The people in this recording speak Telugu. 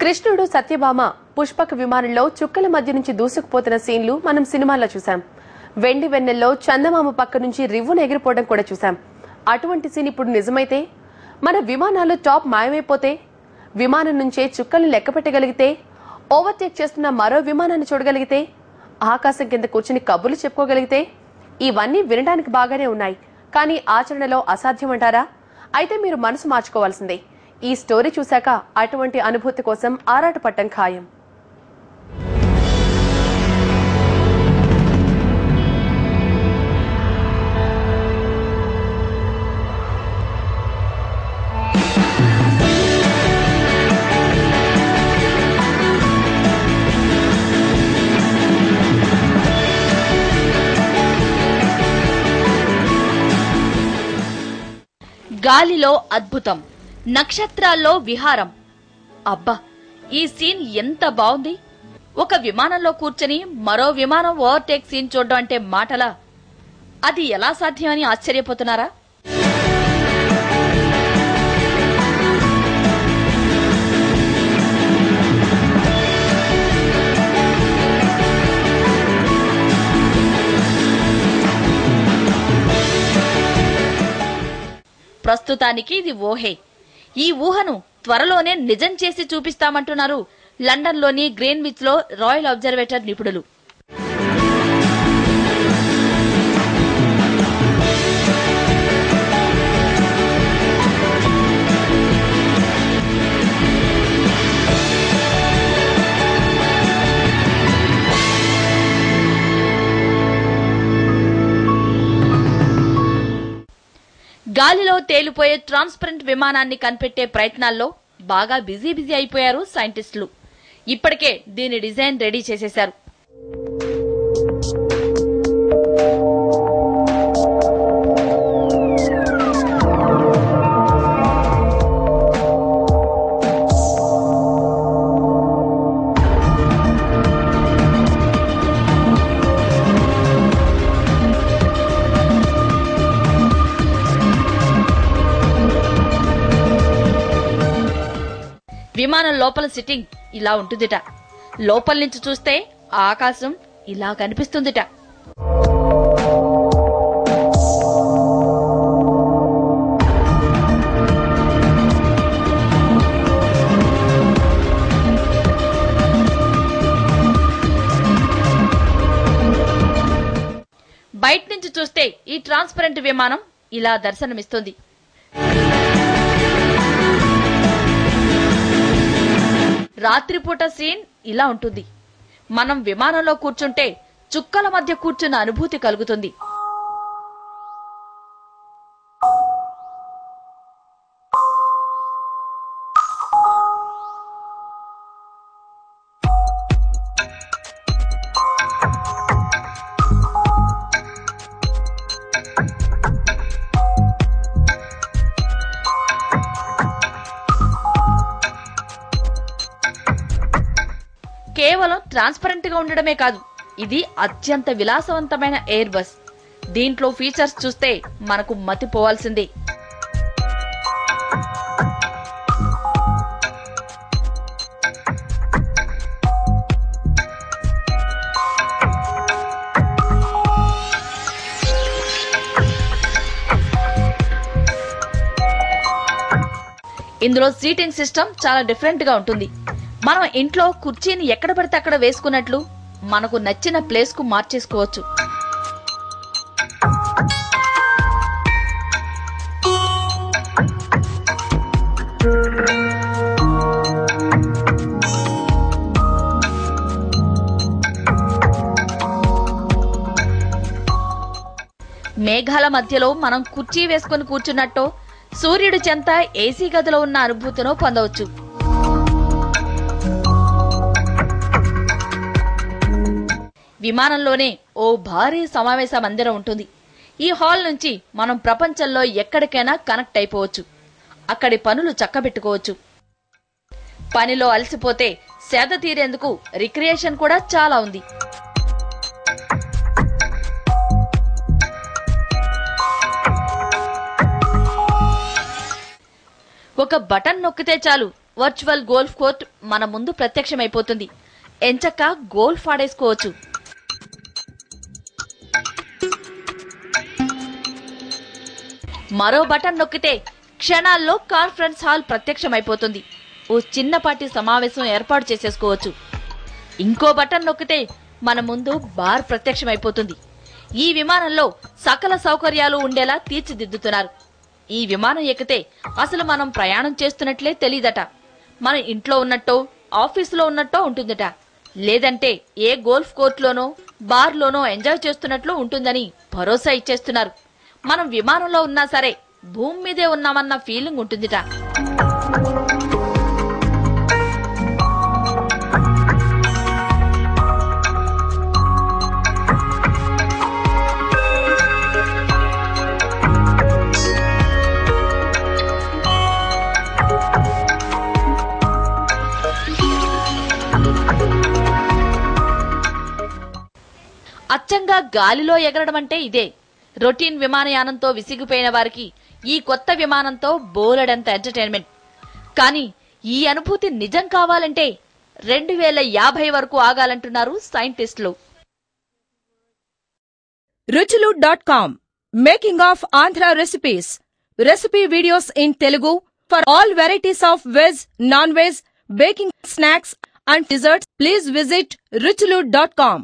కృష్ణుడు సత్యభామ పుష్పక విమానంలో చుక్కల మధ్య నుంచి దూసుకుపోతున్న సీన్లు మనం సినిమాల్లో చూసాం. వెండి వెన్నెల్లో చందమామ పక్క నుంచి రివ్వున ఎగిరిపోవడం కూడా చూసాం. అటువంటి సీన్ ఇప్పుడు నిజమైతే, మన విమానాలు టాప్ మాయమైపోతే, విమానం నుంచే చుక్కల్ని లెక్కపెట్టగలిగితే, ఓవర్టేక్ చేస్తున్న మరో విమానాన్ని చూడగలిగితే, ఆకాశం కింద కూర్చుని కబుర్లు చెప్పుకోగలిగితే, ఇవన్నీ వినడానికి బాగానే ఉన్నాయి, కానీ ఆచరణలో అసాధ్యమంటారా? అయితే మీరు మనసు మార్చుకోవాల్సిందే. ఈ స్టోరీ చూశాక అటువంటి అనుభూతి కోసం ఆరాటపడటం ఖాయం. గాలిలో అద్భుతం, నక్షత్రాల్లో విహారం. అబ్బా, ఈ సీన్ ఎంత బాగుంది! ఒక విమానంలో కూర్చొని మరో విమానం ఓవర్టేక్ సీన్ చూడడం అంటే మాటలా? అది ఎలా సాధ్యమని ఆశ్చర్యపోతున్నారా? ప్రస్తుతానికి ఇది ఊహే. ఈ ఊహను త్వరలోనే నిజం చేసి చూపిస్తామంటున్నారు లండన్లోని గ్రీన్విచ్ లో రాయల్ అబ్జర్వేటర్ నిపుణులు. గాలిలో తేలిపోయే ట్రాన్స్పరెంట్ విమానాన్ని కనిపెట్టే ప్రయత్నాల్లో బాగా బిజీ అయిపోయారు సైంటిస్టులు. ఇప్పటికే దీని డిజైన్ రెడీ చేసేశారు. విమానం లోపల సిట్టింగ్ ఇలా ఉంటుందిట. లోపల నుంచి చూస్తే ఆకాశం ఇలా కనిపిస్తుందిట. బయట నుంచి చూస్తే ఈ ట్రాన్స్పరెంట్ విమానం ఇలా దర్శనమిస్తుంది. రాత్రిపూట సీన్ ఇలా ఉంటుంది. మనం విమానంలో కూర్చుంటే చుక్కల మధ్య కూర్చున్న అనుభూతి కలుగుతుంది. కేవలం ట్రాన్స్పరెంట్ గా ఉండడమే కాదు, ఇది అత్యంత విలాసవంతమైన ఎయిర్ బస్. దీంట్లో ఫీచర్స్ చూస్తే మనకు మతిపోవాల్సిందే. ఇందులో సీటింగ్ సిస్టమ్ చాలా డిఫరెంట్ గా ఉంటుంది. మనం ఇంట్లో కుర్చీని ఎక్కడ పడితే అక్కడ వేసుకున్నట్లు మనకు నచ్చిన ప్లేస్ కు మార్చేసుకోవచ్చు. మేఘాల మధ్యలో మనం కుర్చీ వేసుకుని కూర్చున్నట్టు సూర్యుడి చెంత ఏసీ గదిలో ఉన్న అనుభూతిని పొందవచ్చు. విమానంలోనే ఓ భారీ సమావేశ మందిరం ఉంటుంది. ఈ హాల్ నుంచి మనం ప్రపంచంలో ఎక్కడికైనా కనెక్ట్ అయిపోవచ్చు. అక్కడి పనులు చక్కబెట్టుకోవచ్చు. పనిలో అలసిపోతే సేద తీరేందుకు రిక్రియేషన్ కూడా చాలా ఉంది. ఒక బటన్ నొక్కితే చాలు వర్చువల్ గోల్ఫ్ కోర్ట్ మన ముందు ప్రత్యక్షమైపోతుంది. ఎంచక్క గోల్ఫ్ ఆడేసుకోవచ్చు. మరో బటన్ నొక్కితే క్షణాల్లో కాన్ఫరెన్స్ హాల్ ప్రత్యక్షమైపోతుంది. ఓ చిన్నపాటి సమావేశం ఏర్పాటు చేసేసుకోవచ్చు. ఇంకో బటన్ నొక్కితే మన ముందు బార్ ప్రత్యక్షమైపోతుంది. ఈ విమానంలో సకల సౌకర్యాలు ఉండేలా తీర్చిదిద్దుతున్నారు. ఈ విమానం ఎక్కితే అసలు మనం ప్రయాణం చేస్తున్నట్లే తెలీదట. మన ఇంట్లో ఉన్నట్టో ఆఫీసులో ఉన్నట్టో ఉంటుందట. లేదంటే ఏ గోల్ఫ్ కోర్టులోనో బార్లోనో ఎంజాయ్ చేస్తున్నట్లు ఉంటుందని భరోసా ఇచ్చేస్తున్నారు. మనం విమానంలో ఉన్నా సరే భూమి మీదే ఉన్నామన్న ఫీలింగ్ ఉంటుందిట. అచ్చంగా గాలిలో ఎగరడం అంటే ఇదే. రొటీన్ విమానయానంతో విసిగిపోయిన వారికి ఈ కొత్త విమానంతో బోలెడంత ఎంటర్టైన్మెంట్. కానీ ఈ అనుభూతి నిజం కావాలంటే 2050 వరకు ఆగాలంటున్నారు సైంటిస్టులు. Ruchulu.com Making of Andhra recipes. Recipe videos in Telugu for all varieties of veg, non-veg, baking snacks and desserts. Please visit Ruchulu.com.